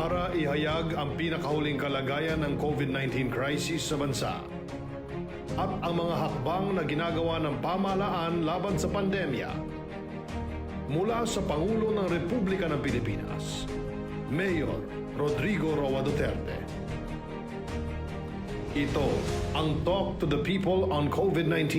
para ihayag ang pinakahuling kalagayan ng COVID-19 crisis sa bansa at ang mga hakbang na ginagawa ng pamahalaan laban sa pandemya. Mula sa Pangulo ng Republika ng Pilipinas, Mayor Rodrigo Roa Duterte. Ito ang Talk to the People on COVID-19.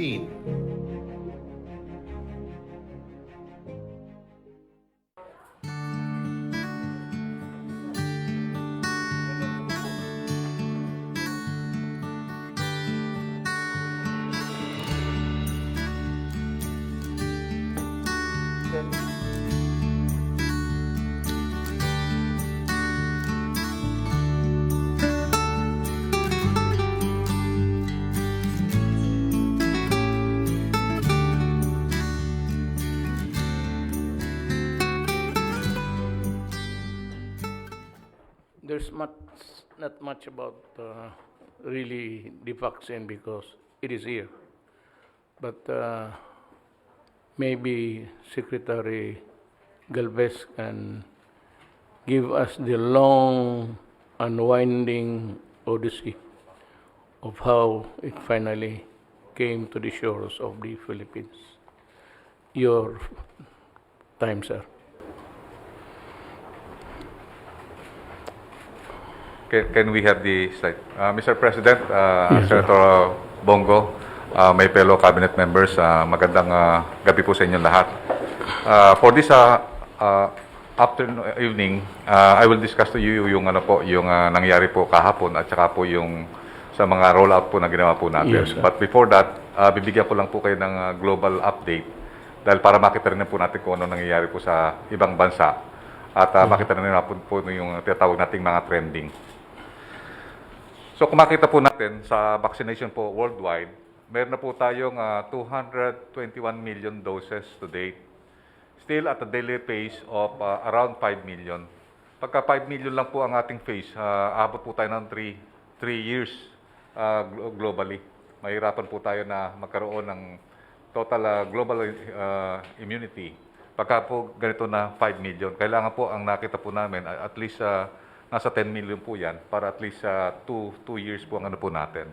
There's not much about really the vaccine because it is here. But maybe Secretary Galvez can give us the long, unwinding odyssey of how it finally came to the shores of the Philippines. Your time, sir. Can we have the slide? Mr. President, Senator Bongo, my fellow cabinet members, magandang gabi po sa inyong lahat. For this evening, I will discuss to you yung nangyari po kahapon at saka po yung sa mga rollout po na ginawa po natin. Yes, sir. But before that, bibigyan ko lang po kayo ng global update dahil para makita rin po natin kung ano nangyayari po sa ibang bansa at makita rin po yung tinatawag nating mga trending. So kung makita po natin sa vaccination po worldwide, meron na po tayong 221 million doses to date. Still at a daily pace of around 5 million. Pagka 5 million lang po ang ating phase, abot po tayo ng 3 years globally. Mahirapan po tayo na magkaroon ng total global immunity. Pagka po ganito na 5 million, kailangan po ang nakita po namin at least nasa 10 million po yan para at least 2 years po ang ano po natin.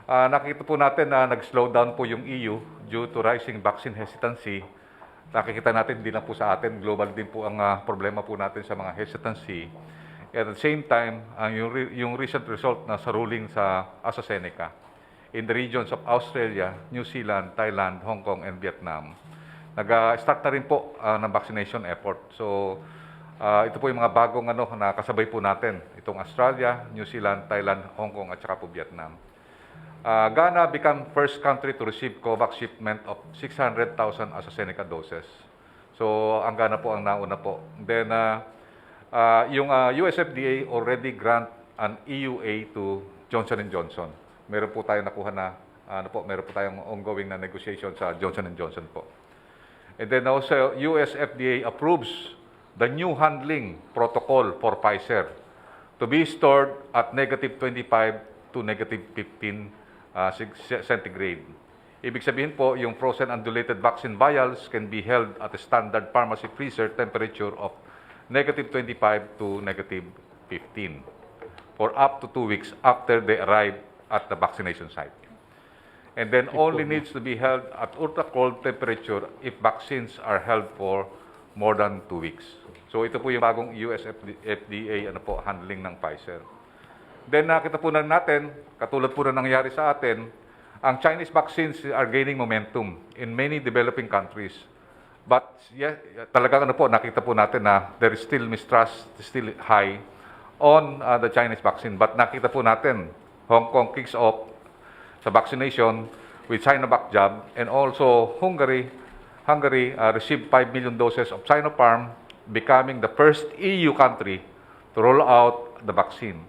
Nakikita po natin na nag-slow down po yung EU due to rising vaccine hesitancy. Nakikita natin hindi lang po sa atin, global din po ang problema po natin sa mga hesitancy. At the same time, yung recent result na sa ruling sa AstraZeneca in the regions of Australia, New Zealand, Thailand, Hong Kong, and Vietnam. Nag-start na rin po ng vaccination effort. So, ito po yung mga bagong na kasabay po natin. Itong Australia, New Zealand, Thailand, Hong Kong, at saka po Vietnam. Ghana became first country to receive COVAX shipment of 600,000 AstraZeneca doses. So, ang Ghana po ang nauna po. Then, yung US FDA already grant an EUA to Johnson & Johnson. Meron po tayong nakuha na, meron po tayong ongoing na negotiation sa Johnson & Johnson po. And then also, US FDA approves the new handling protocol for Pfizer to be stored at -25 to -15 centigrade. Ibig sabihin po, yung frozen undulated vaccine vials can be held at a standard pharmacy freezer temperature of -25 to -15 for up to 2 weeks after they arrive at the vaccination site. And then only needs to be held at ultra-cold temperature if vaccines are held for more than 2 weeks. So ito po yung bagong US FDA handling ng Pfizer. Then nakita po na natin, katulad po na nangyari sa atin, ang Chinese vaccines are gaining momentum in many developing countries. But talagang nakita po natin na there is still mistrust, still high on the Chinese vaccine. But nakita po natin, Hong Kong kicks off sa vaccination with Sinovac jab, and also Hungary received 5 million doses of Sinopharm, becoming the first EU country to roll out the vaccine.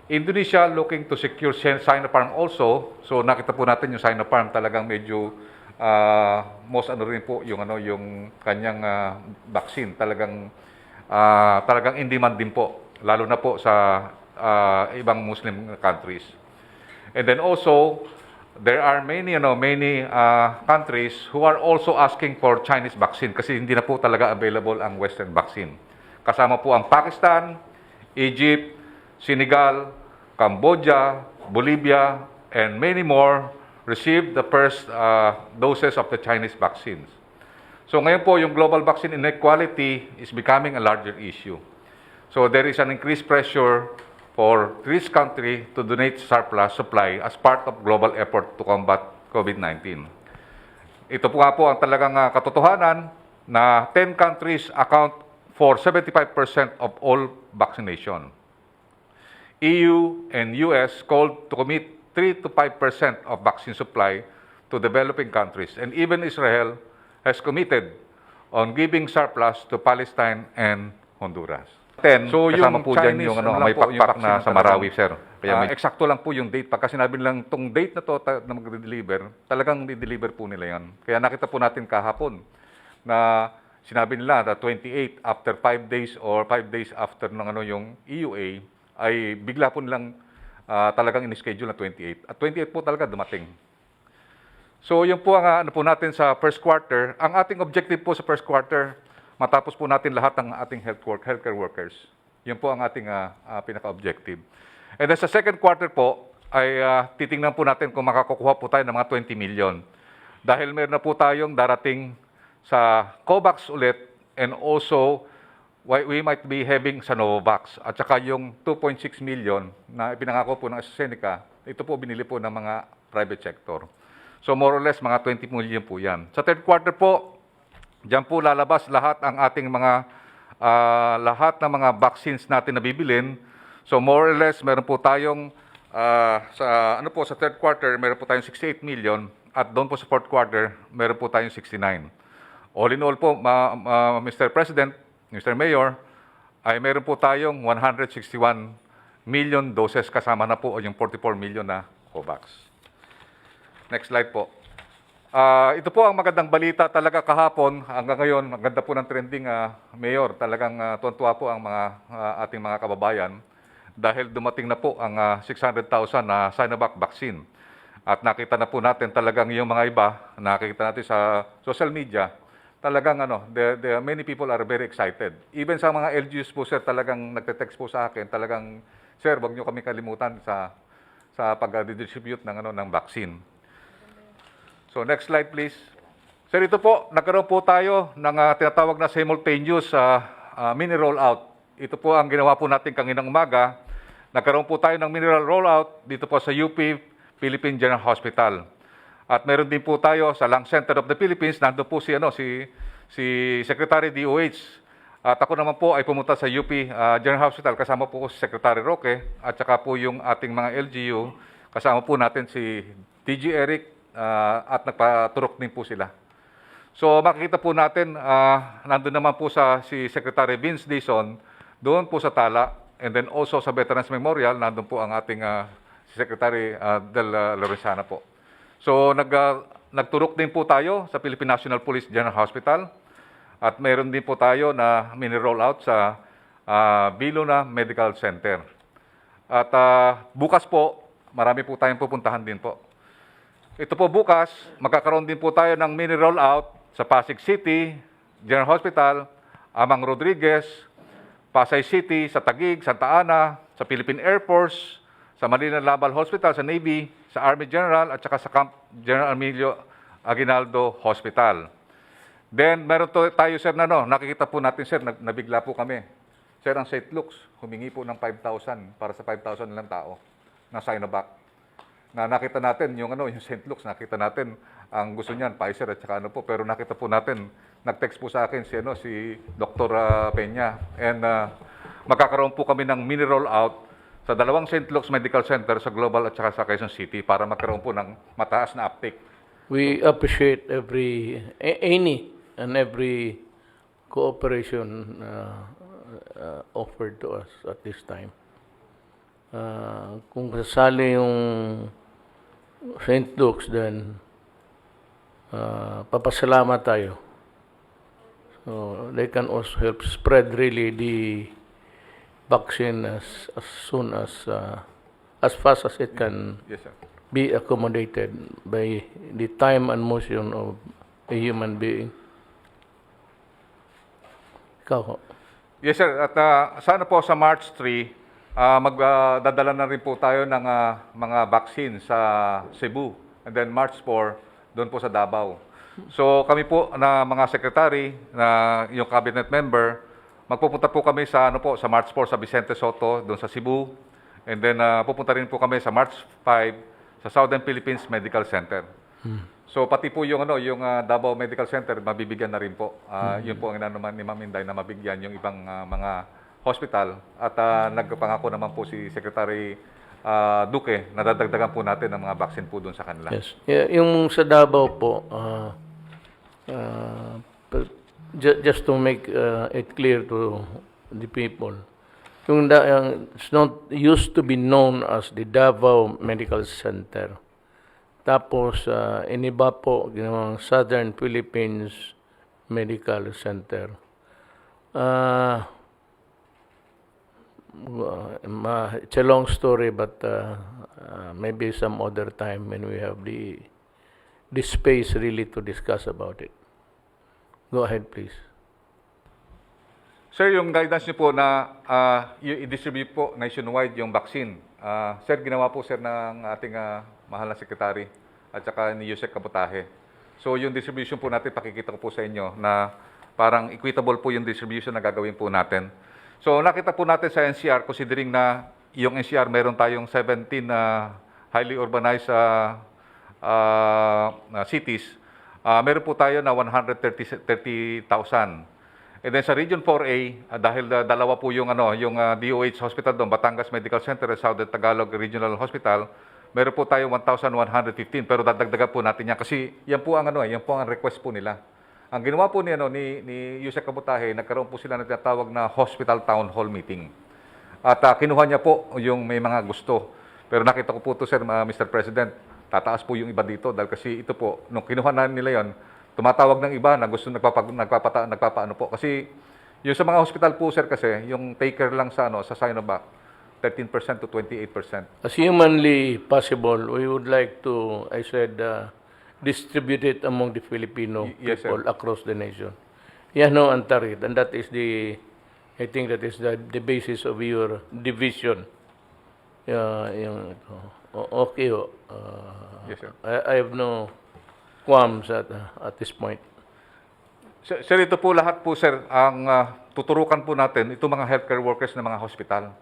Indonesia looking to secure Sinopharm also. So nakita po natin yung Sinopharm talagang medyo most rin po yung kanyang vaccine talagang in demand din po, lalo na po sa ibang Muslim countries. And then also there are many countries who are also asking for Chinese vaccine kasi hindi na po talaga available ang Western vaccine. Kasama po ang Pakistan, Egypt, Senegal, Cambodia, Bolivia, and many more received the first doses of the Chinese vaccines. So ngayon po, yung global vaccine inequality is becoming a larger issue. So there is an increased pressure for this country to donate surplus supply as part of global effort to combat COVID-19. Ito po nga po ang talagang katotohanan na 10 countries account for 75% of all vaccination. EU and US called to commit 3 to 5% of vaccine supply to developing countries. And even Israel has committed on giving surplus to Palestine and Honduras. So Kasama yung po dyan Chinese, yung may po, yung pakpak na vaccine sa talagang, Marawi, sir. Kaya may- Eksakto lang po yung date. Pagka sinabi lang tong date na to na magde-deliver, talagang di-deliver po nila yan. Kaya nakita po natin kahapon na sinabi nila na 28 after 5 days or 5 days after ng yung EUA ay bigla po nilang talagang in-schedule na 28. At 28 po talaga dumating. So yun po ang ano po natin sa first quarter. Ang ating objective po sa first quarter, matapos po natin lahat ng ating healthcare workers. Yun po ang ating pinaka-objective. And then sa second quarter po, ay titingnan po natin kung makakukuha po tayo ng mga 20 million. Dahil meron na po tayong darating sa COVAX ulit and also we might be having sa Novavax. At saka yung 2.6 million na ipinangako po ng AstraZeneca, ito po binili po ng mga private sector. So more or less, mga 20 million po yan. Sa third quarter po, diyan po lalabas lahat ang ating mga lahat ng mga vaccines natin na bibilin. So more or less, meron po tayong sa third quarter, meron po tayong 68 million at doon po sa fourth quarter, meron po tayong 69. All in all po, Mr. President, Mr. Mayor, ay meron po tayong 161 million doses kasama na po yung 44 million na COVAX. Next slide po. Ito po ang magandang balita talaga kahapon. Hanggang ngayon, maganda po ng trending, Mayor. Talagang tuwan-tuwa po ang mga ating mga kababayan dahil dumating na po ang 600,000 na Sinovac vaccine. At nakita na po natin talagang yung mga iba, nakikita natin sa social media, talagang many people are very excited. Even sa mga LGUs po, sir, talagang nagte-text po sa akin, talagang, sir, wag niyo kami kalimutan sa pag-distribute ng vaccine. So next slide please. Sir, ito po, nagkaroon po tayo ng tinatawag na simultaneous mini rollout. Ito po ang ginawa po natin kaninang umaga. Nagkaroon po tayo ng mini rollout dito po sa UP Philippine General Hospital. At meron din po tayo sa Lung Center of the Philippines, nandoon po si Secretary DOH. At ako naman po ay pumunta sa UP General Hospital, kasama po si Secretary Roque, at saka po yung ating mga LGU, kasama po natin si DG Eric, at nagpaturok din po sila. So makikita po natin, nandun naman po si Secretary Vince Dizon, doon po sa Tala, and then also sa Veterans Memorial, nandun po ang ating si Secretary Del Lorenzana po. So nagturok din po tayo sa Philippine National Police General Hospital, at mayroon din po tayo na mini rollout sa Viluna Medical Center. At bukas po, marami po tayong pupuntahan din po. Ito po bukas, magkakaroon din po tayo ng mini rollout sa Pasig City General Hospital, Amang Rodriguez, Pasay City, sa Taguig, Santa Ana, sa Philippine Air Force, sa Manila Naval Hospital, sa Navy, sa Army General, at saka sa Camp General Emilio Aguinaldo Hospital. Then, meron tayo, sir, nakikita po natin, sir, nabigla po kami. Sir, ang St. Luke's, humingi po ng 5,000 para sa 5,000 nilang tao na Sinovac. Na nakita natin yung St. Luke's, nakita natin ang gusto niyan Pfizer at saka pero nakita po natin, nag-text po sa akin si Dr. Peña, and magkakaroon po kami ng mini rollout sa dalawang St. Luke's Medical Center sa Global at saka sa Quezon City para magkaroon po ng mataas na uptake. We appreciate any and every cooperation offered to us at this time. Kung kasali yung St. Luke's, then papasalamat tayo. So they can also help spread really the vaccine as soon as fast as it can Yes, sir. be accommodated by the time and motion of a human being. Ikaw ho. Yes, sir. At sana po sa March 3, magdadala na rin po tayo ng mga vaccine sa Cebu. And then March 4, doon po sa Davao. So kami po na mga secretary, na yung cabinet member, magpupunta po kami sa sa March 4 sa Vicente Soto, doon sa Cebu. And then pupunta rin po kami sa March 5 sa Southern Philippines Medical Center. So pati po yung yung Davao Medical Center mabibigyan na rin po. Yun po ang inanuman ni Ma'am Inday na mabigyan yung ibang mga hospital at nagpangako naman po si Secretary Duque na dadagdagan po natin ng mga vaccine po doon sa kanila. Yes. Yung sa Davao po, just to make it clear to the people, it's not used to be known as the Davao Medical Center. Tapos, iniba po, ginawang Southern Philippines Medical Center. It's a long story, but maybe some other time when we have the space really to discuss about it. Go ahead, please. Sir, yung guidance niyo po na i-distribute po nationwide yung vaccine. Sir, ginawa po sir ng ating mahal na sekretary at saka ni Yusek Kabutahe. So yung distribution po natin, pakikita ko po sa inyo na parang equitable po yung distribution na gagawin po natin. So nakita po natin sa NCR, considering na yung NCR meron tayong 17 highly urbanized cities, meron po tayo na 130,000. And then sa Region 4A, dahil dalawa po yung DOH Hospital doon, Batangas Medical Center at Southern Tagalog Regional Hospital, meron po tayo 1,115, pero dadagdagan po natin yan kasi yan po ang yan po ang request po nila. Ang ginawa po ni Yusek Kabutahe, nagkaroon po sila ng tinatawag na Hospital Town Hall Meeting. At kinuha niya po yung may mga gusto. Pero nakita ko po ito, sir, Mr. President, tataas po yung iba dito dahil kasi ito po, nung kinuha na nila yon, tumatawag ng iba na gusto nagpapaano po. Kasi yung sa mga hospital po, sir, kasi yung taker lang sa Sinovac, 13% to 28%. As humanly possible, we would like to, I said, distribute it among the Filipino Yes, people sir. across the nation. Yan no, Antarit. And that is I think that is the basis of your division. Okay. Yes, sir. I have no qualms at this point. Sir, ito po lahat po, sir, ang tuturukan po natin, ito mga healthcare workers ng mga hospital.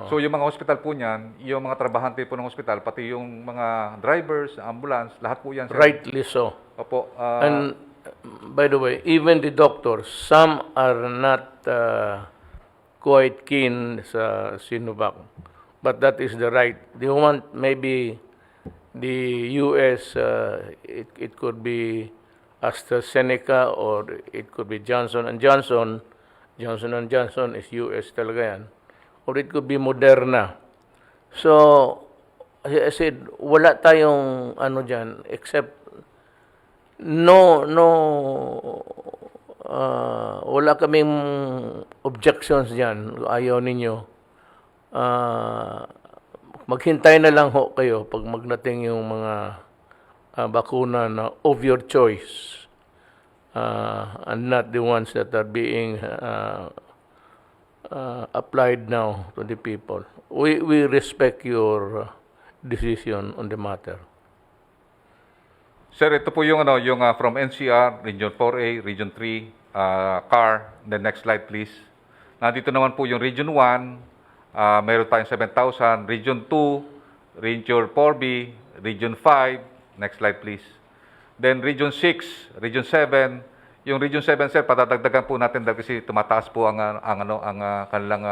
So yung mga hospital po niyan, yung mga trabahante po ng hospital, pati yung mga drivers, ambulance, lahat po yan, sir. Rightly so. Opo. And by the way, even the doctors, some are not quite keen sa Sinovac. But that is the right. They want maybe the US, it could be AstraZeneca or it could be Johnson & Johnson. Johnson & Johnson is US talaga yan. Or it could be Moderna. So, as I said, wala tayong dyan, except wala kaming objections dyan. Ayaw ninyo. Maghintay na lang ho kayo pag magdating yung mga bakuna na of your choice and not the ones that are being applied now to the people. We respect your decision on the matter. Sir, ito po yung from NCR, Region 4A, Region 3, CAR. The next slide, please. Nandito naman po yung Region 1, meron tayong 7,000. Region 2, Region 4B, Region 5. Next slide, please. Then Region 6, Region 7. Yung Region 7, sir, patadagdagan po natin dahil kasi tumataas po ang kanilang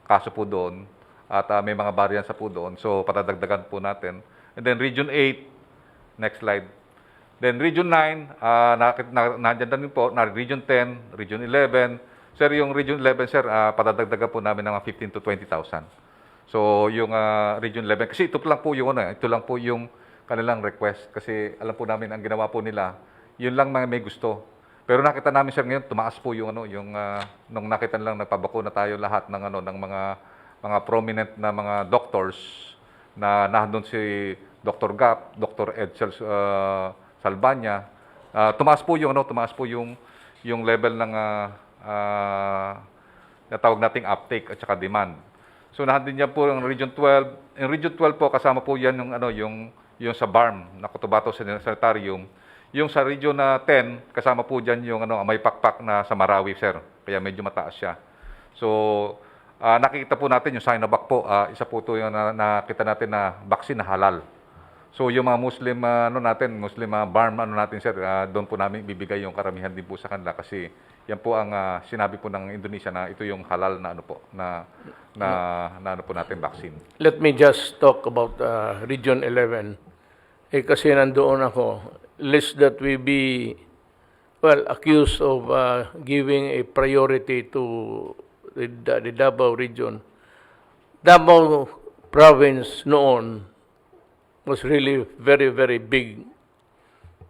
kaso po doon at may mga variants po doon. So, patadagdagan po natin. And then Region 8, next slide. Then Region 9, nandiyan na rin po, Region 10, Region 11. Sir, yung Region 11, sir, patadagdagan po namin ng 15 to 20,000. So, yung Region 11, kasi ito lang po yung kanilang request. Kasi alam po namin, ang ginawa po nila, yun lang may gusto. Pero nakita namin, sir, ngayon, tumaas po yung nung nakita lang nagpabakuna tayo lahat ng mga prominent na mga doctors na nandun si Dr. Gap, Dr. Edsel Salbanya. Tumaas po yung level ng na tawag nating uptake at saka demand. So nandun niya po ang Region 12. In Region 12 po kasama po yan yung sa BARM na Cotabato Sanitarium. Yung sa Region 10 kasama po diyan yung may pakpak na sa Marawi, sir. Kaya medyo mataas siya. So nakikita po natin yung Sinovac po, isa po ito yung nakita natin na vaccine na halal. So yung mga Muslim Muslim BARM natin, sir, doon po namin bibigay yung karamihan din po sa kanila kasi yan po ang sinabi po ng Indonesia na ito yung halal na po natin vaccine. Let me just talk about Region 11. Kasi nandoon ako, lest that we be, accused of giving a priority to the Davao region. Davao province noon was really very, very big.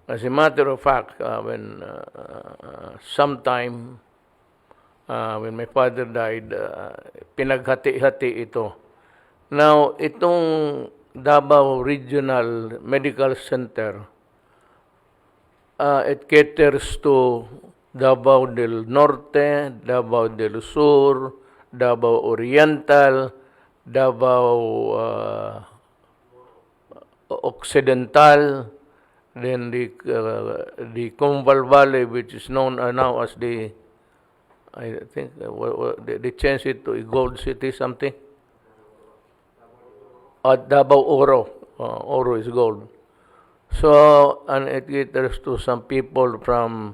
As a matter of fact, when sometime when my father died, pinaghati-hati ito. Now, itong Davao Regional Medical Center, it caters to Davao del Norte, Davao del Sur, Davao Oriental, Davao Occidental, then the Combal Valley, which is known now as I think they changed it to a gold city something. Davao Oro. Oro is gold. So, and it caters to some people from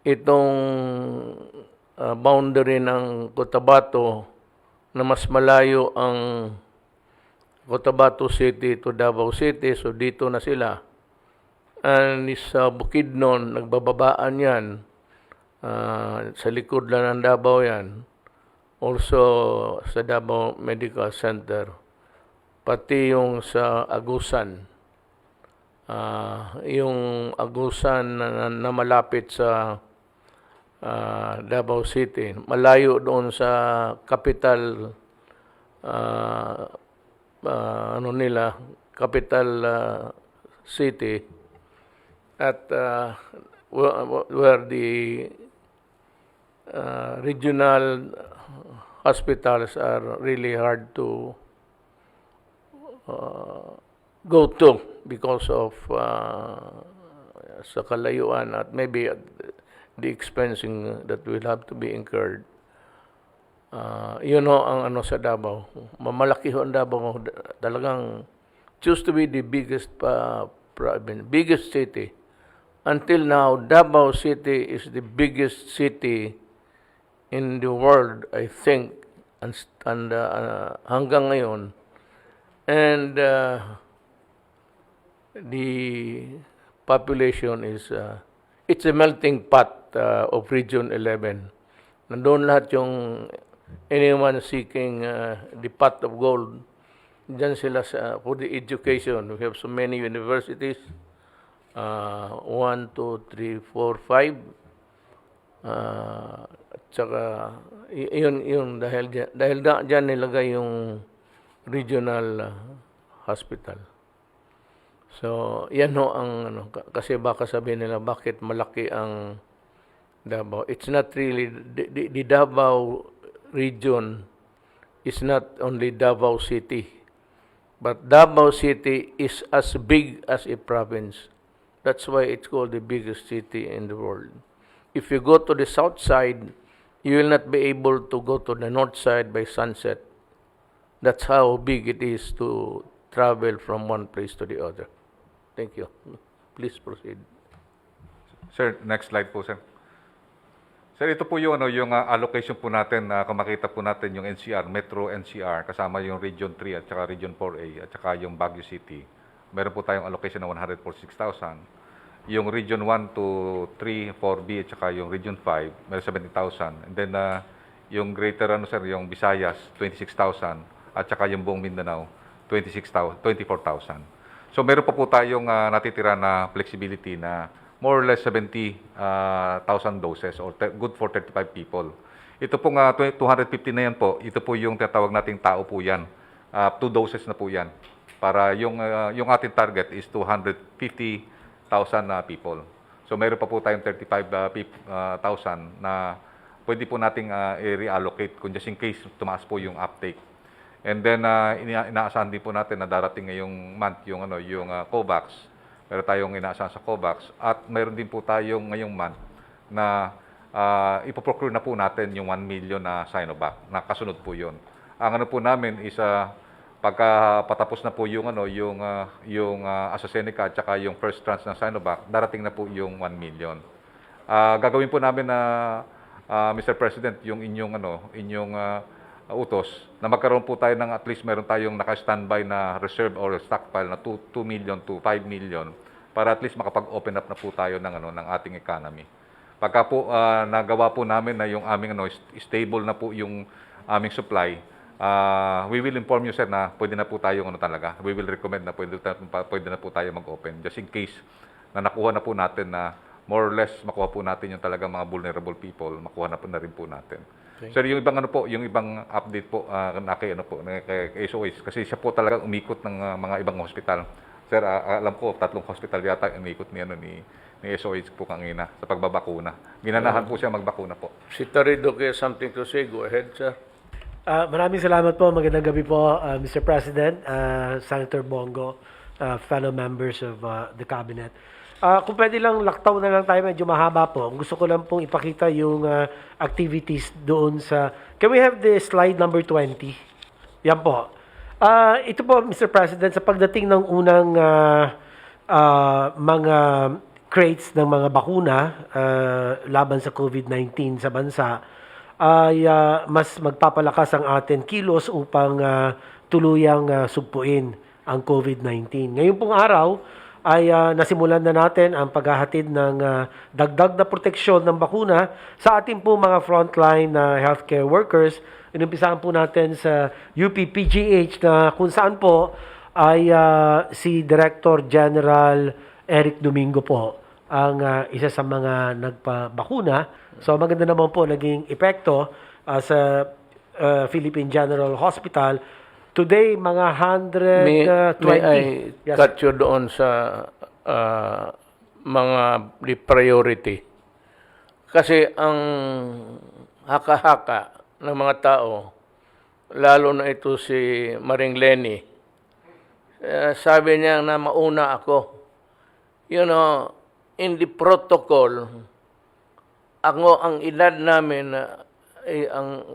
itong boundary ng Cotabato na mas malayo ang Cotabato City to Davao City. So, dito na sila. And sa Bukidnon, nagbababaan yan. Sa likod lang ng Davao yan. Also, sa Davao Medical Center. Pati yung sa Agusan. Yung Agusan na malapit sa Davao City. Malayo doon sa capital capital city at where the regional hospitals are really hard to go to because of sa kalayuan at maybe the expensing that will have to be incurred. Yun ho ang sa Davao. Mamalaki ho ang Davao. Talagang choose to be the biggest biggest city. Until now, Davao City is the biggest city in the world, I think, and hanggang ngayon. And the population is it's a melting pot of Region 11. Nandun lahat yung anyone seeking the pot of gold. Diyan sila for the education. We have so many universities. 1, 2, 3, 4, 5. Tsaka yun dahil diyan nilagay yung regional hospital. So, yan ho ang kasi baka sabihin nila bakit malaki ang Davao. It's not really the Davao region is not only Davao City, but Davao City is as big as a province. That's why it's called the biggest city in the world. If you go to the south side, you will not be able to go to the north side by sunset. That's how big it is to travel from one place to the other. Thank you. Please proceed. Sir, next slide po, sir. Sir, ito po yung allocation po natin na makita po natin yung NCR, Metro NCR, kasama yung Region 3 at saka Region 4A at saka yung Baguio City. Meron po tayong allocation na 146,000. Yung Region 1 to 3, 4B at saka yung Region 5, meron 70,000. And then yung greater yung Visayas, 26,000 at saka yung buong Mindanao, 24,000. So meron pa po tayong natitira na flexibility na more or less 70,000 doses or good for 35 people. Ito pong 250 na yan po, ito po yung tinatawag nating tao po yan. 2 doses na po yan. Para yung ating target is 250,000 people. So meron pa po tayong 35,000 na pwede po nating i-reallocate kung just in case tumaas po yung uptake. And then inaasahan din po natin na darating ngayong month yung COVAX. Meron tayong inaasahan sa COVAX at meron din po tayong ngayong month na ipoprocure na po natin yung 1 million na Sinovac. Nakasunod po 'yon. Ang po namin is pagka patapos na po yung AstraZeneca at saka yung first tranche ng Sinovac, darating na po yung 1 million. Gagawin po namin na Mr. President yung inyong utos na magkaroon po tayo ng at least meron tayong naka-standby na reserve or stockpile na 2 million to 5 million para at least makapag-open up na po tayo ng ating economy. Pagka po nagawa po namin na yung aming stable na po yung aming supply, we will inform you, sir, na pwede na po tayong talaga. We will recommend na pwede na po tayo mag-open just in case na nakuha na po natin na more or less makuha po natin yung talagang mga vulnerable people, makuha na po na rin po natin. Okay. Sir, yung ibang update po na kay SOH kasi siya po talaga umikot ng mga ibang hospital. Sir, alam ko 3 hospital yata umikot ni SOH po kanina sa pagbabakuna. Ginanahan po siya magbakuna po. Si Tarido, something to say. Go ahead, sir. Maraming salamat po. Magandang gabi po, Mr. President, Senator Bongo, fellow members of the Cabinet. Kung pwede lang, laktaw na lang tayo, medyo mahaba po. Gusto ko lang pong ipakita yung activities doon sa... Can we have the slide number 20? Yan po. Ito po, Mr. President, sa pagdating ng unang mga crates ng mga bakuna laban sa COVID-19 sa bansa, ay mas magpapalakas ang ating kilos upang tuluyang sugpuin ang COVID-19. Ngayon pong araw ay nasimulan na natin ang paghahatid ng dagdag na proteksyon ng bakuna sa ating po mga frontline healthcare workers. Inumpisahan po natin sa UP-PGH na kung saan po ay si Director General Eric Domingo po ang isa sa mga nagpabakuna. So maganda naman po naging epekto sa Philippine General Hospital. Today, mga 120. May I cut you doon sa mga priority? Kasi ang haka-haka ng mga tao, lalo na ito si Maring Lenny, sabi niya na mauna ako. You know, in the protocol, ang edad namin,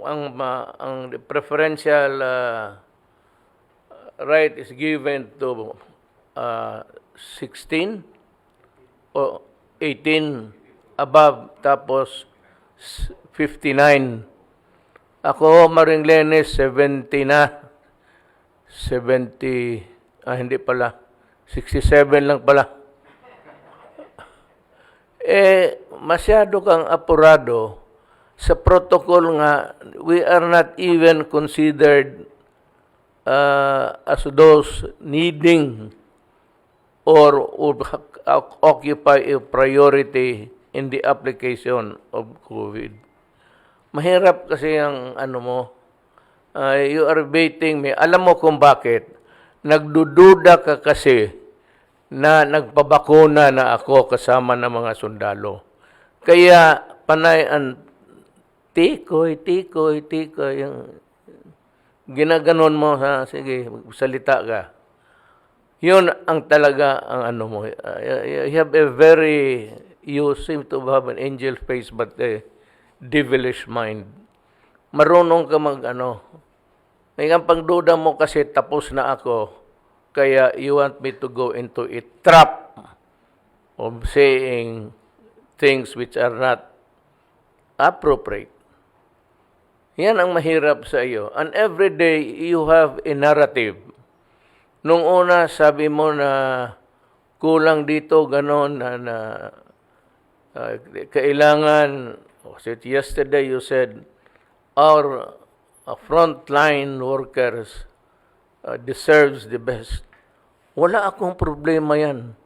ang preferential right is given to 16 o 18 above, tapos 59. Ako, Maring Lenny, 70 na. 70, hindi pala. 67 lang pala. Masyado kang apurado. Sa protocol nga, we are not even considered as those needing or occupy a priority in the application of COVID. Mahirap kasi ang you are baiting me. Alam mo kung bakit? Nagdududa ka kasi na nagpabakuna na ako kasama ng mga sundalo. Kaya panay ang tikoy, yung ginaganon mo, sige, salita ka. Yun ang talaga ang mo. You have you seem to have an angel face but a devilish mind. Marunong ka may ang pagduda mo kasi tapos na ako, kaya you want me to go into a trap of saying things which are not appropriate. Yan ang mahirap sa iyo. And every day, you have a narrative. Nung una, sabi mo na kulang dito, ganon, na kailangan, yesterday you said, our frontline workers deserves the best. Wala akong problema yan.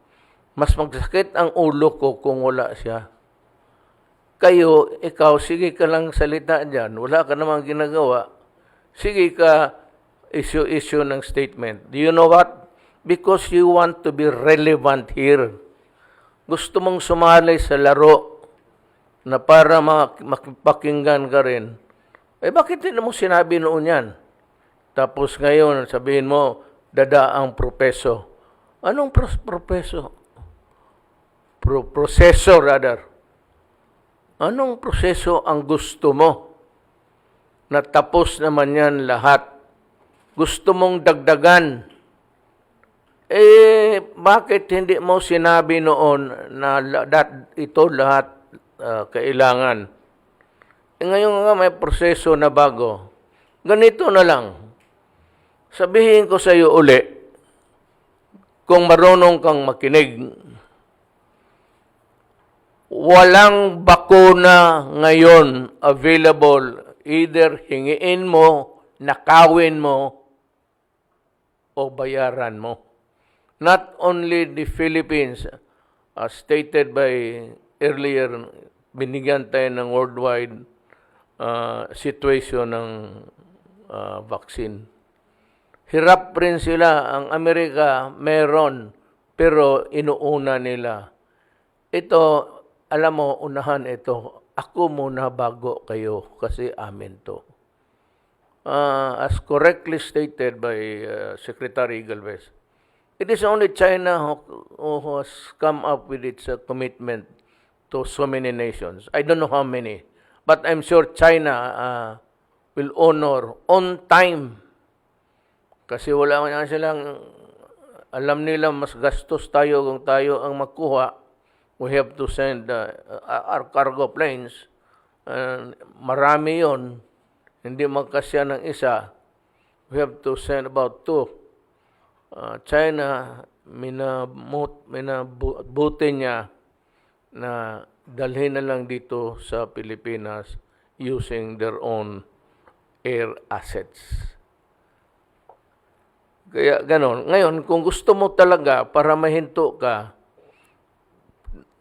Mas magsakit ang ulo ko kung wala siya. Ikaw, sige ka lang salita dyan. Wala ka namang ginagawa. Sige ka issue ng statement. Do you know what? Because you want to be relevant here. Gusto mong sumali sa laro. na para makipakinggan ka rin, bakit hindi mo sinabi noon yan? Tapos ngayon, sabihin mo, dadaang propeso. Anong propeso? Proseso, rather. Anong proseso ang gusto mo? Natapos naman yan lahat. Gusto mong dagdagan. Bakit hindi mo sinabi noon na ito lahat kailangan? Ngayon nga may proseso na bago. Ganito na lang. Sabihin ko sa iyo uli, kung marunong kang makinig, walang bakuna ngayon available. Either hingiin mo, nakawin mo, o bayaran mo. Not only the Philippines, as stated by earlier, binigyan tayo ng worldwide situation ng vaccine. Hirap rin sila. Ang Amerika meron, pero inuuna nila. Ito, alam mo, unahan ito. Ako muna bago kayo kasi amin to. As correctly stated by Secretary Galvez, it is only China who has come up with its commitment to so many nations. I don't know how many. But I'm sure China will honor on time. Kasi wala nga silang, alam nila mas gastos tayo kung tayo ang magkuha. We have to send our cargo planes. Marami yon, hindi magkasya ng isa. We have to send about 2. China, minabuti niya na dalhin na lang dito sa Pilipinas using their own air assets. Kaya ganon. Ngayon, kung gusto mo talaga para mahinto ka,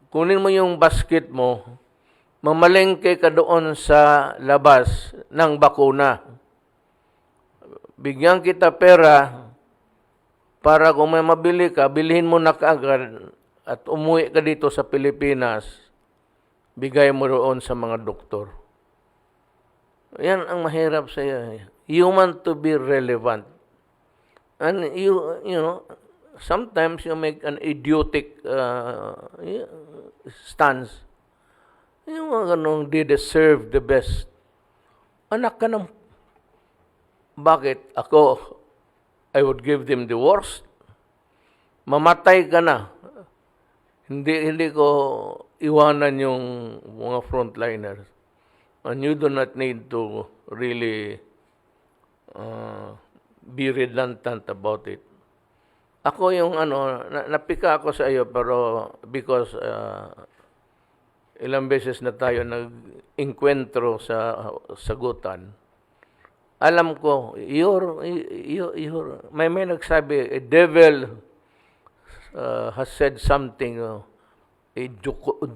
kunin mo yung basket mo, mamalengke ka doon sa labas ng bakuna. Bigyan kita pera para kung may mabili ka, bilhin mo na kaagad at umuwi ka dito sa Pilipinas, bigay mo doon sa mga doktor. Yan ang mahirap sa iyo. You want to be relevant. And you know, sometimes you make an idiotic stance. Yung mga ganong, they deserve the best. Anak ka ng... Bakit? Ako, I would give them the worst. Mamatay ka na. Hindi ko iwanan yung mga frontliners. And you do not need to really be redundant about it. Ako yung napika ako sa iyo pero because ilang beses na tayo nag-inkwentro sa sagutan. Alam ko, may nagsabi, a devil has said something,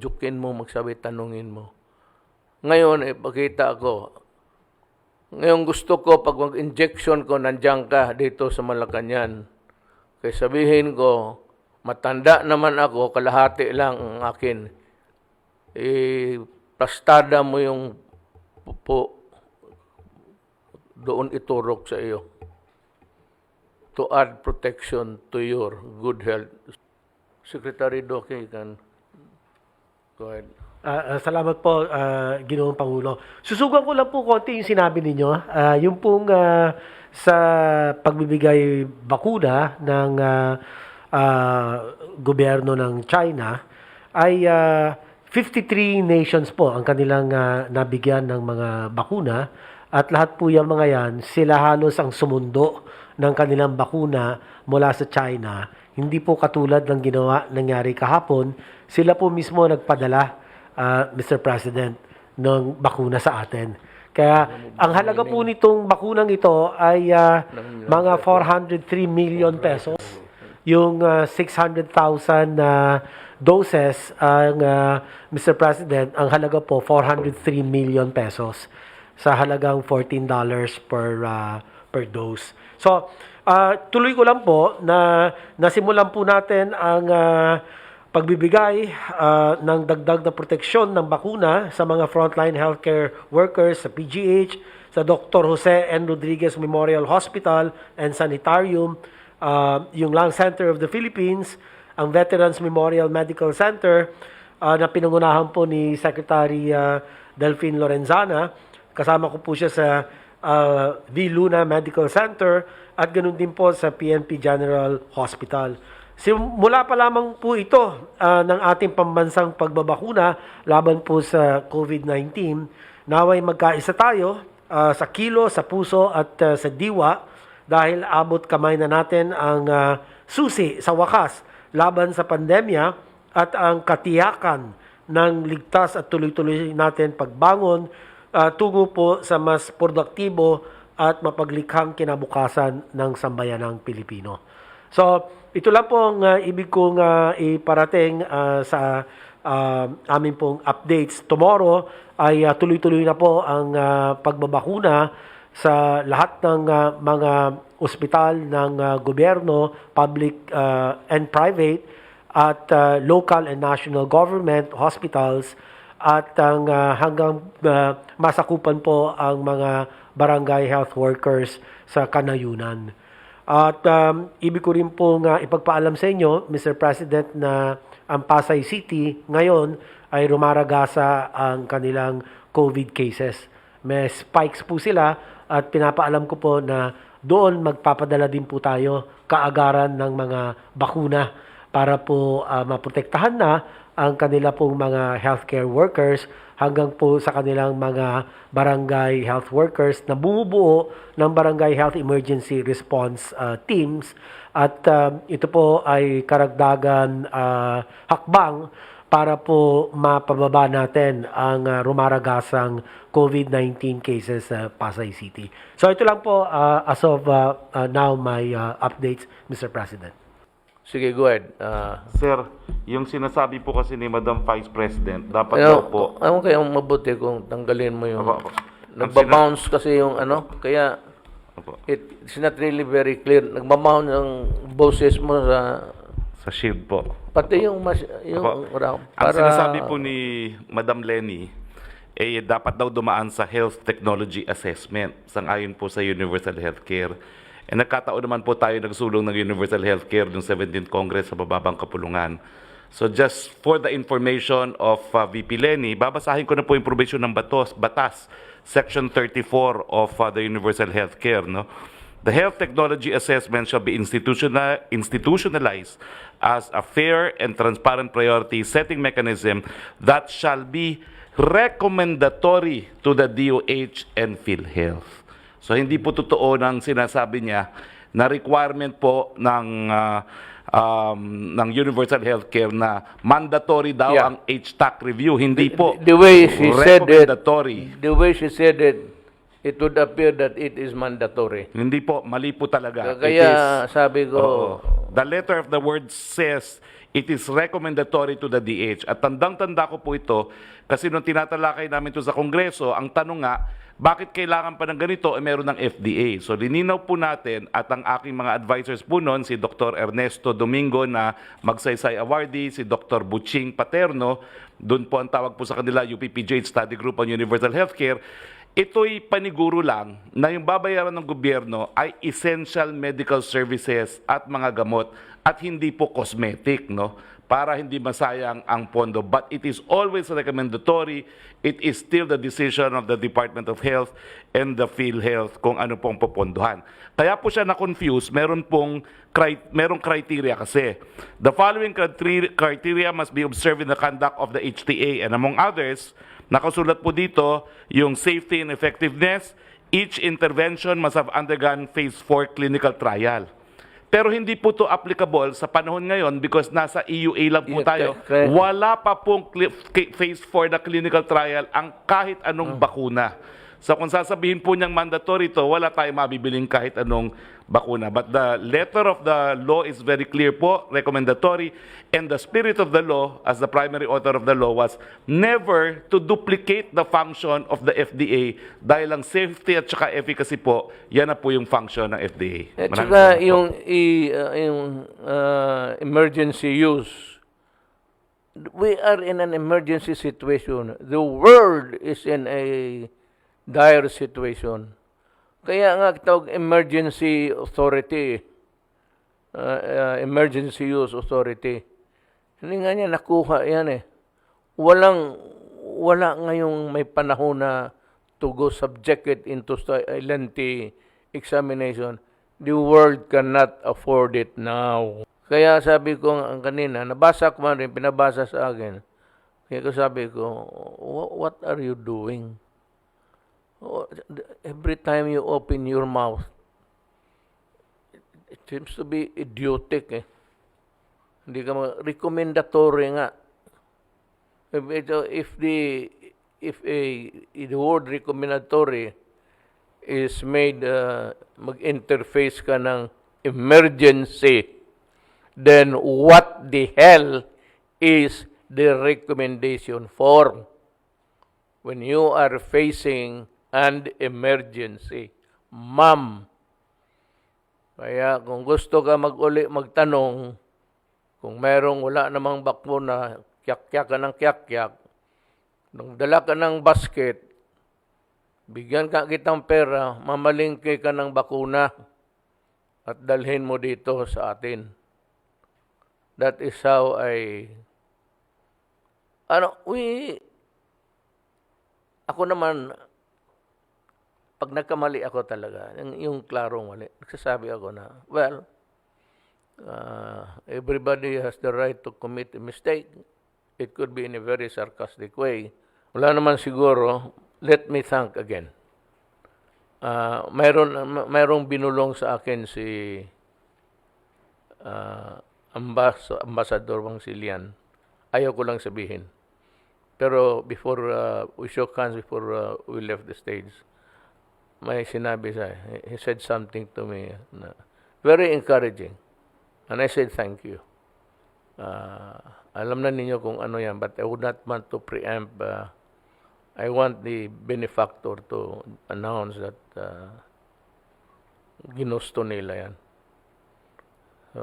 jukin mo, magsabi, tanungin mo. Ngayon, ipakita ako. Ngayon gusto ko, pag mag-injection ko, nandiyan ka dito sa Malacanang. Kaya sabihin ko, matanda naman ako, kalahati lang ang akin. Plastada mo yung pupo, doon iturok sa iyo. To add protection to your good health. Secretary Doke, you can go ahead. Salamat po, Ginoong Pangulo. Susugan ko lang po konti yung sinabi ninyo. Yung pong sa pagbibigay bakuna ng gobyerno ng China ay 53 nations po ang kanilang nabigyan ng mga bakuna at lahat po yung mga yan, sila halos ang sumundo ng kanilang bakuna mula sa China. Hindi po katulad ng nangyari kahapon, sila po mismo nagpadala Mr. President, ng bakuna sa atin. Kaya, ang halaga po nitong bakunang ito ay mga 403 million pesos. Yung 600,000 doses, ang Mr. President, ang halaga po 403 million pesos sa halagang $14 per dose. So, tuloy ko lang po na nasimulan po natin ang pagbibigay ng dagdag na proteksyon ng bakuna sa mga frontline healthcare workers sa PGH, sa Dr. Jose N. Rodriguez Memorial Hospital and Sanitarium, yung Lung Center of the Philippines, ang Veterans Memorial Medical Center na pinangunahan po ni Secretary Delphine Lorenzana. Kasama ko po siya sa V. Luna Medical Center at ganun din po sa PNP General Hospital. Mula pa lamang po ito ng ating pambansang pagbabakuna laban po sa COVID-19, naway magkaisa tayo sa kilo, sa puso at sa diwa dahil abot kamay na natin ang susi sa wakas laban sa pandemya at ang katiyakan ng ligtas at tuloy-tuloy natin pagbangon tungo po sa mas produktibo at mapaglikhang kinabukasan ng sambayanang Pilipino. So, ito lang po ang ibig kong iparating sa amin pong updates. Tomorrow ay tuloy-tuloy na po ang pagbabakuna sa lahat ng mga ospital ng gobyerno, public and private, at local and national government hospitals, at hanggang masakupan po ang mga barangay health workers sa kanayunan. At ibig ko rin po ipagpaalam sa inyo, Mr. President, na ang Pasay City ngayon ay rumaragasa ang kanilang COVID cases. May spikes po sila at pinapaalam ko po na doon magpapadala din po tayo kaagaran ng mga bakuna para po maprotektahan na ang kanila pong mga healthcare workers hanggang po sa kanilang mga barangay health workers na bumubuo ng barangay health emergency response teams. At ito po ay karagdagan hakbang para po mapababa natin ang rumaragasang COVID-19 cases sa Pasay City. So ito lang po as of now my updates, Mr. President. Sige, go ahead. Sir, yung sinasabi po kasi ni Madam Vice President, dapat daw po... Ano kaya mabuti kung tanggalin mo yung... Opo. Nagbabounce kasi yung kaya Opo. it's not really very clear. Nagbabounce ang boses mo Sa shield po. pati yung Opo. Ang sinasabi po ni Madam Lenny, dapat daw dumaan sa Health Technology Assessment, sangayon po sa Universal Healthcare. Nagkataon naman po tayo nagsulong ng Universal Healthcare ng 17th Congress sa Bababang Kapulungan. So just for the information of VP Lenny, babasahin ko na po yung provision ng batas, Section 34 of the Universal Healthcare. No? The Health Technology Assessment shall be institutionalized as a fair and transparent priority setting mechanism that shall be recommendatory to the DOH and PhilHealth. So hindi po totoo ng sinasabi niya na requirement po ng Universal Healthcare na mandatory daw ang HTAC review. Hindi po. The way she said it, recommendatory. the way she said it would appear that it is mandatory. Hindi po, mali po talaga. Kaya sabi ko, The letter of the word says it is recommendatory to the DH. At tandang-tanda ko po ito kasi nung tinatalakay namin ito sa Kongreso, ang tanong nga, bakit kailangan pa ng ganito? Meron ng FDA. So, lininaw po natin at ang aking mga advisors po noon, si Dr. Ernesto Domingo na Magsaysay Awardee, si Dr. Butching Paterno, doon po ang tawag po sa kanila, UPPJ Study Group on Universal Healthcare. Ito'y paniguro lang na yung babayaran ng gobyerno ay essential medical services at mga gamot at hindi po cosmetic, no? Para hindi masayang ang pondo. But it is always recommendatory. It is still the decision of the Department of Health and the PhilHealth kung ano pong popondohan. Kaya po siya na-confuse, merong criteria kasi. The following criteria must be observed in the conduct of the HTA, and among others, nakasulat po dito yung safety and effectiveness. Each intervention must have undergone phase 4 clinical trial. Pero hindi po to applicable sa panahon ngayon because nasa EUA lang po tayo. Wala pa pong phase 4 na clinical trial ang kahit anong bakuna. So kung sasabihin po niyang mandatory to, wala tayong mabibiling kahit anong bakuna. But the letter of the law is very clear po, recommendatory, and the spirit of the law, as the primary author of the law, was never to duplicate the function of the FDA dahil ang safety at saka efficacy po, yan na po yung function ng FDA. at Maraming saka salamat po. yung emergency use we are in an emergency situation. The world is in a dire situation. Kaya nga tawag emergency authority, emergency use authority. Hindi nga niya nakuha yan eh. Wala ngayong may panahon na to go subject it into lengthy examination. The world cannot afford it now. Kaya sabi ko kanina, nabasa ko man rin, pinabasa sa akin. Kaya ko sabi ko, what are you doing? Every time you open your mouth, it seems to be idiotic eh. Hindi ka recommendatory nga. If the word recommendatory is made mag-interface ka ng emergency, then what the hell is the recommendation for when you are facing an emergency? Ma'am. Kaya kung gusto ka magtanong, kung merong wala namang bakuna, kyak-kyak ka ng kyak-kyak, nung dala ka ng basket, bigyan ka kitang pera, mamalingki ka ng bakuna at dalhin mo dito sa atin. That is how ako naman, pag nagkamali ako talaga, yung klarong mali, nagsasabi ako na, well, everybody has the right to commit a mistake. It could be in a very sarcastic way. Wala naman siguro, let me thank again. Mayroong binulong sa akin si Ambassador Wangsilian. Ayaw ko lang sabihin. Pero before we shook hands, before we left the stage, may sinabi siya. He said something to me na very encouraging. And I said, thank you. Alam na ninyo kung ano yan, but I would not want to preempt. I want the benefactor to announce that ginusto nila yan. So,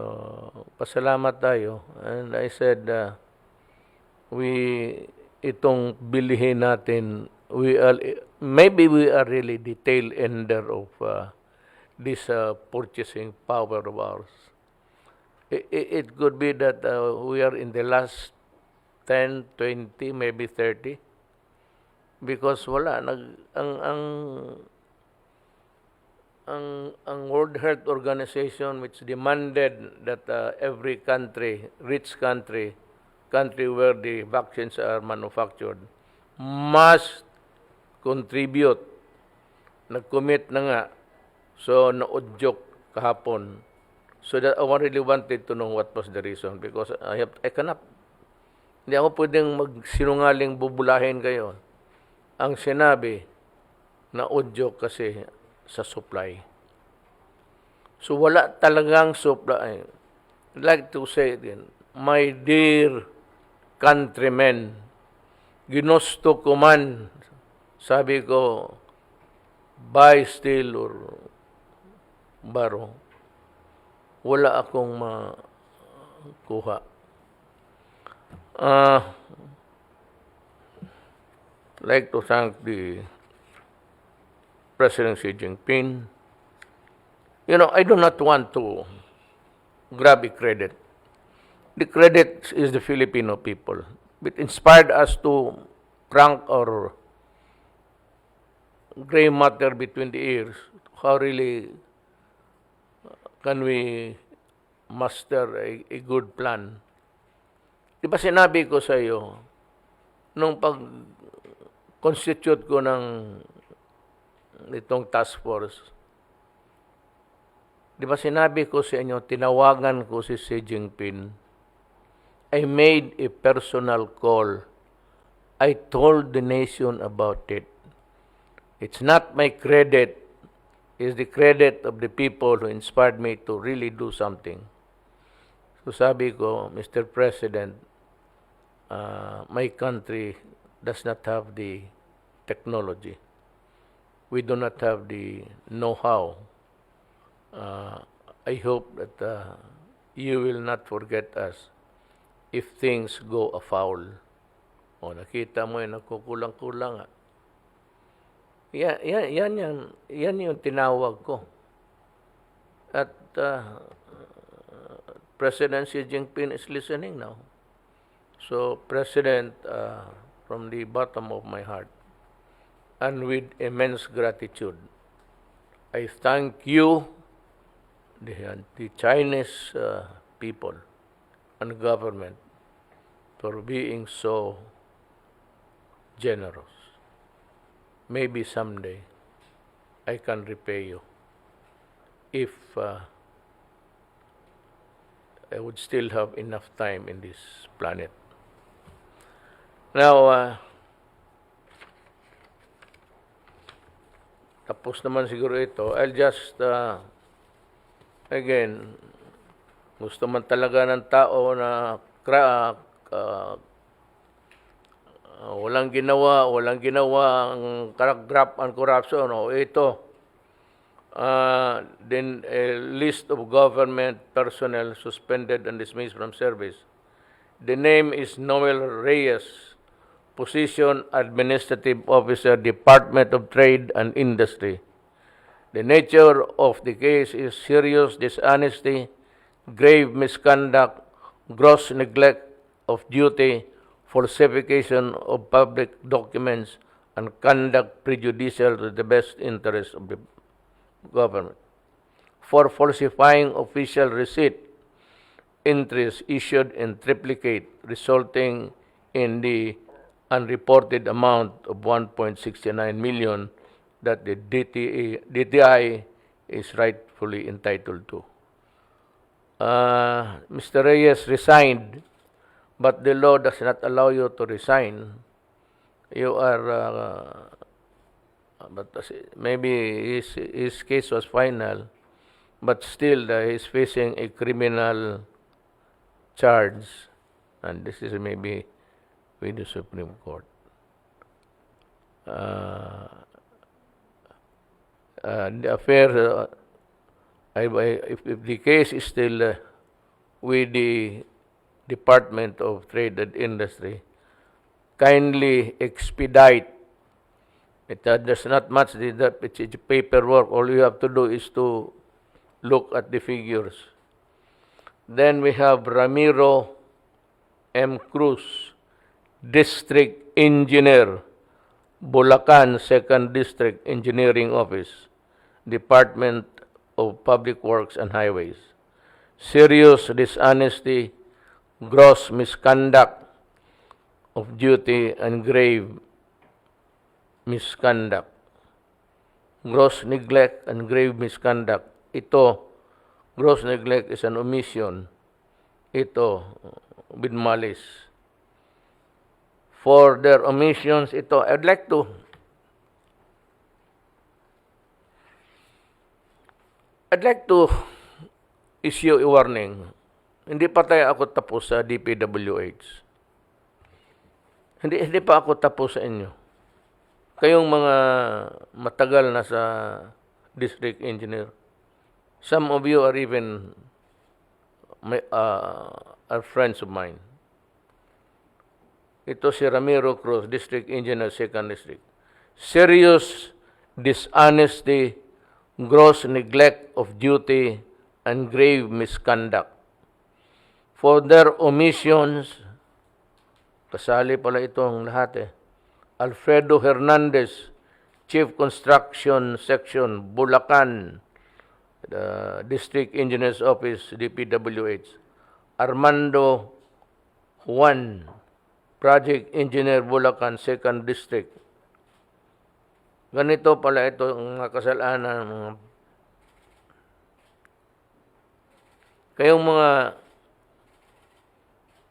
pasalamat tayo. And I said, itong bilihin natin, maybe we are really the tail ender of this purchasing power of ours. It could be that we are in the last 10, 20, maybe 30. Because wala, ang World Health Organization, which demanded that every country, rich country where the vaccines are manufactured, must contribute. Nag-commit na nga. So, naudyok kahapon. So that I really wanted to know what was the reason, because I cannot, hindi ako pwedeng magsinungaling bubulahin kayo. Ang sinabi, naudyok kasi sa supply. So wala talagang supply. I'd like to say again, my dear countrymen, ginusto ko man, sabi ko, buy steel or borrow. Wala akong makuha. Like to thank the President Xi Jinping. You know, I do not want to grab a credit. The credit is the Filipino people. It inspired us to crank our gray matter between the ears. How really can we master a good plan? Di ba sinabi ko sa iyo, nung pag-constitute ko ng itong task force, di ba sinabi ko sa inyo, tinawagan ko si Xi Jinping. I made a personal call. I told the nation about it. It's not my credit. Is the credit of the people who inspired me to really do something. So sabi ko, Mr. President, my country does not have the technology. We do not have the know-how. I hope that you will not forget us if things go afoul. O nakita mo yung nagkukulang-kulang. Yan yung tinawag ko. At President Xi Jinping is listening now. So, President, from the bottom of my heart, and with immense gratitude, I thank you, the Chinese people and government, for being so generous. Maybe someday I can repay you if I would still have enough time in this planet. Now, tapos naman siguro ito. I'll just, again, gusto man talaga ng tao na walang ginawa ang graft and corruption. O ito, then a list of government personnel suspended and dismissed from service. The name is Noel Reyes, position Administrative Officer, Department of Trade and Industry. The nature of the case is serious dishonesty, grave misconduct, gross neglect of duty, falsification of public documents, and conduct prejudicial to the best interest of the government. For falsifying official receipt, entries issued in triplicate, resulting in the unreported amount of 1.69 million that the DTI is rightfully entitled to. Mr. Reyes resigned, but the law does not allow you to resign. You are, but maybe his case was final, but still he's facing a criminal charge, and this is maybe with the Supreme Court. The affair, if the case is still with the Department of Trade and Industry, kindly expedite. There's not much, it's paperwork. All you have to do is to look at the figures. Then we have Ramiro M. Cruz, District Engineer, Bulacan 2nd District Engineering Office, Department of Public Works and Highways. Serious dishonesty, gross misconduct of duty, and grave misconduct. Gross neglect and grave misconduct. Ito, gross neglect is an omission. Ito, with malice. For their omissions, ito, I'd like to issue a warning. Hindi pa ako tapos sa DPWH. Hindi pa ako tapos sa inyo. Kayong mga matagal na sa district engineer. Some of you are even are friends of mine. Ito si Ramiro Cruz, District Engineer, 2nd District. Serious dishonesty, gross neglect of duty, and grave misconduct. For their omissions, kasali pala itong lahat Alfredo Hernandez, Chief Construction Section, Bulacan, District Engineer's Office, DPWH. Armando Juan, Project Engineer, Bulacan, 2nd District. Ganito pala ito ang kasalanan. Kayong mga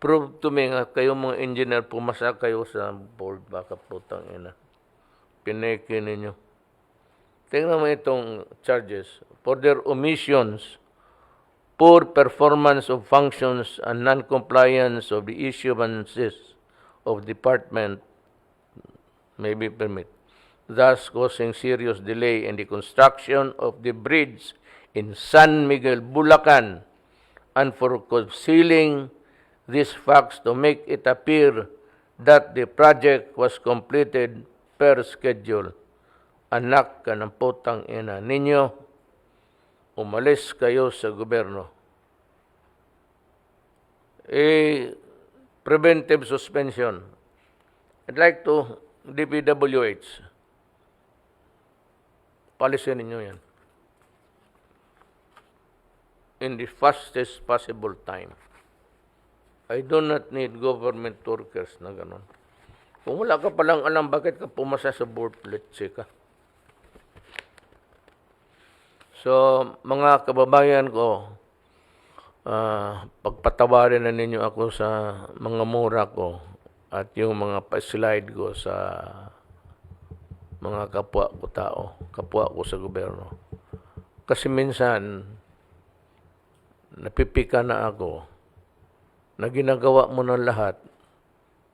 prove to me nga kayong mga engineer, pumasa kayo sa board, baka putang ina. Pineke ninyo. Tingnan mo itong charges. For their omissions, poor performance of functions, and non-compliance of the issuances of department may be permit, thus causing serious delay in the construction of the bridge in San Miguel, Bulacan, and for concealing these facts to make it appear that the project was completed per schedule. Anak ka ng putang ina ninyo, umalis kayo sa gobyerno. Preventive suspension. I'd like to, DPWH, policy ninyo yan. In the fastest possible time. I do not need government workers na ganon. Kung wala ka palang alam, bakit ka pumasa sa board, let's say ka. So, mga kababayan ko, pagpatawarin na ninyo ako sa mga mura ko at yung mga pa-slide ko sa mga kapwa ko tao, kapwa ko sa gobyerno. Kasi minsan, napipika na ako na ginagawa mo ng lahat,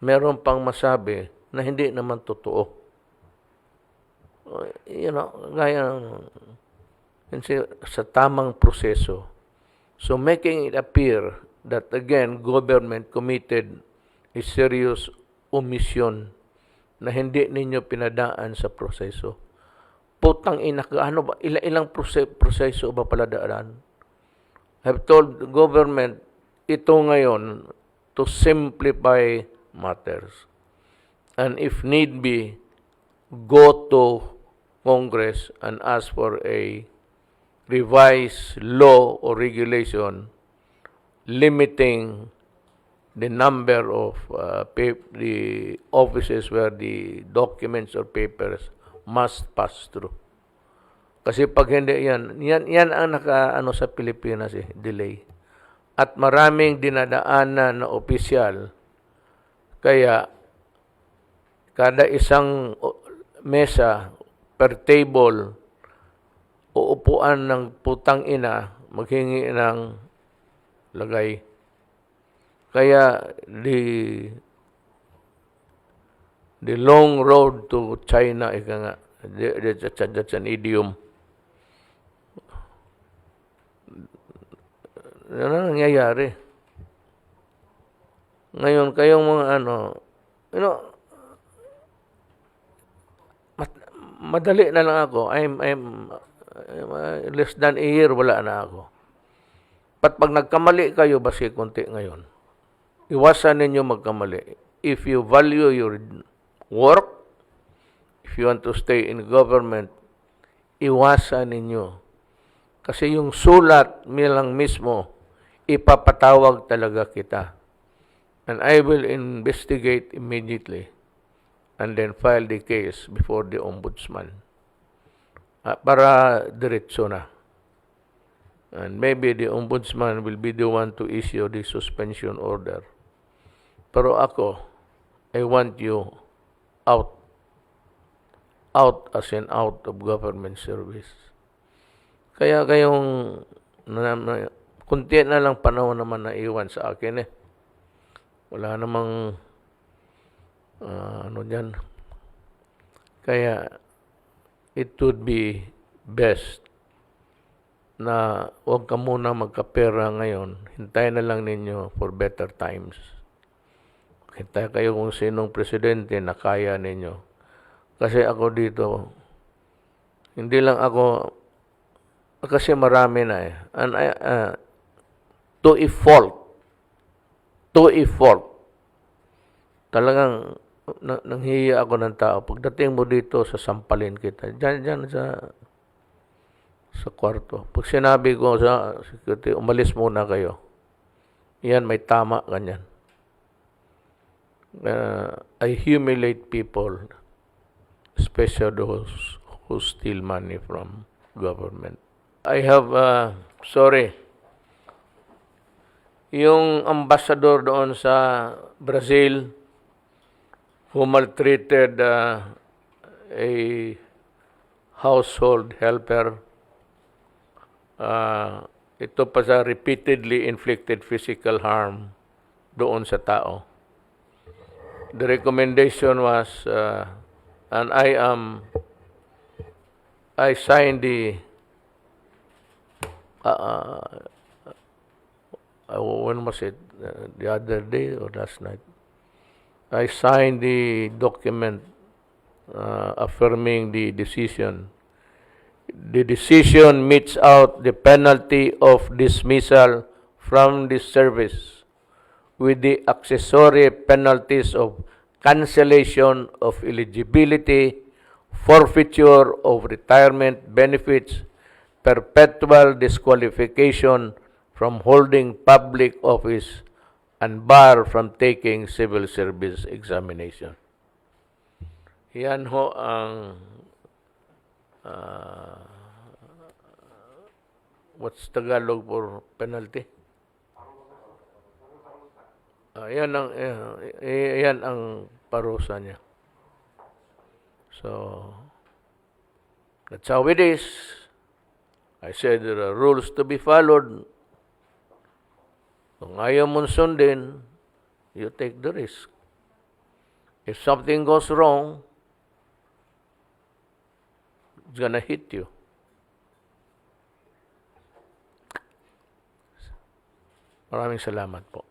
meron pang masabi na hindi naman totoo. You know, gaya sa tamang proseso. So making it appear that again, government committed a serious omission na hindi ninyo pinadaan sa proseso. Putang ina, ano ba, ilang proseso ba pala daan? I've told the government ito ngayon to simplify matters. And if need be, go to Congress and ask for a revised law or regulation limiting the number of the offices where the documents or papers must pass through. Kasi pag hindi yan ang naka-ano sa Pilipinas delay. At maraming dinadaanan na opisyal, kaya kada isang mesa per table uupuan ng putang ina maghingi ng lagay. Kaya the long road to China, ika nga, that's an idiom. Ano nangyayari? Ngayon, kayong mga madali na lang ako. I'm less than a year, wala na ako. Pag nagkamali kayo, basi konti ngayon. Iwasan ninyo magkamali. If you value your work, if you want to stay in government, iwasan ninyo. Kasi yung sulat nilang mismo, ipapatawag talaga kita. And I will investigate immediately and then file the case before the ombudsman. Para diretso na. And maybe the ombudsman will be the one to issue the suspension order. Pero ako, I want you out as in out of government service. Kaya kayong kunti na lang panahon naman na iwan sa akin Wala namang dyan. Kaya it would be best na huwag ka muna magkapera ngayon. Hintayin na lang ninyo for better times. Hintay kayo kung sinong presidente na kaya ninyo. Kasi ako dito, hindi lang ako, kasi marami na And to a fault, talagang nanghiya ako ng tao. Pagdating mo dito, sasampalin kita. Diyan sa kwarto. Pag sinabi ko sa security, umalis muna kayo. Yan, may tama ganyan. I humiliate people, especially those who steal money from government. I have, yung ambassador doon sa Brazil who maltreated a household helper, ito pa sa repeatedly inflicted physical harm doon sa tao. The recommendation was, and I signed the when was it? The other day or last night? I signed the document affirming the decision. The decision metes out the penalty of dismissal from the service with the accessory penalties of cancellation of eligibility, forfeiture of retirement benefits, perpetual disqualification from holding public office, and bar from taking civil service examination. Yan ho ang what's Tagalog for penalty? Yan ang parusa niya. So, that's how it is. I said there are rules to be followed. Kung ayaw mong sundin, you take the risk. If something goes wrong, it's gonna hit you. Maraming salamat po.